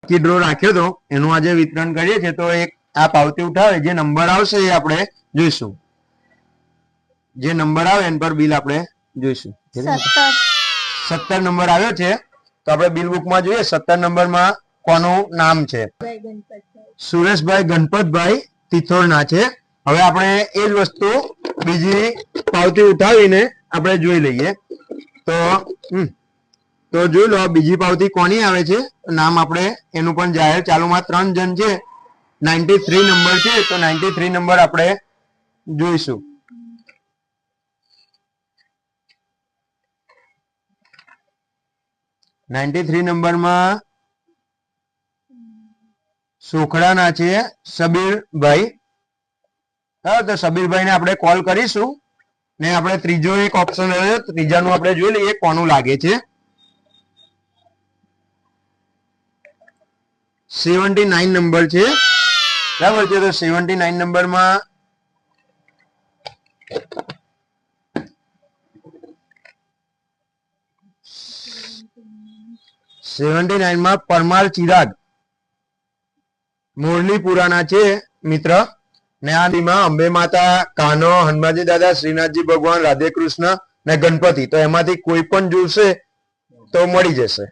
Lucky draw રાખ્યો હતો એનું આજે વિતરણ કરીએ છીએ, તો એક આ પાવતી ઉઠાવે, જે નંબર આવશે એ આપણે જોઈશું. જે નંબર આવે એના પર બિલ આપણે જોઈશું. 17 નંબર આવ્યો છે, તો આપણે બિલ બુકમાં જોઈએ. 17 નંબરમાં કોનું નામ છે? સુરેશભાઈ ગણપતભાઈ તિથોરના છે. હવે આપણે એ જ વસ્તુ બીજી પાવતી ઉઠાવીને આપણે જોઈ લઈએ. તો જોઈ લો બીજી પાવતી કોની આવે છે, નામ આપણે એનું પણ જાહેર. ચાલુમાં 3 જણ છે, 93 નંબર છે, તો 93 નંબર આપણે જોઈશું. નંબરમાં સોખડાના છે સબીરભાઈ. તો સબીરભાઈ ને આપણે કોલ કરીશું ને આપણે ત્રીજો એક ઓપ્શન રહ્યો, ત્રીજાનું આપણે જોઈ લઈએ કોનું લાગે છે. 79 નંબર છે, બરાબર છે. તો 79 નંબરમાં પરમાર ચિરાગ મોરલીપુરાના છે મિત્ર. ને આ દીમાં અંબે માતા, કાનો, હનુમાનજી દાદા, શ્રીનાથજી ભગવાન, રાધે કૃષ્ણ ને ગણપતિ, તો એમાંથી કોઈ પણ જોશે તો મળી જશે.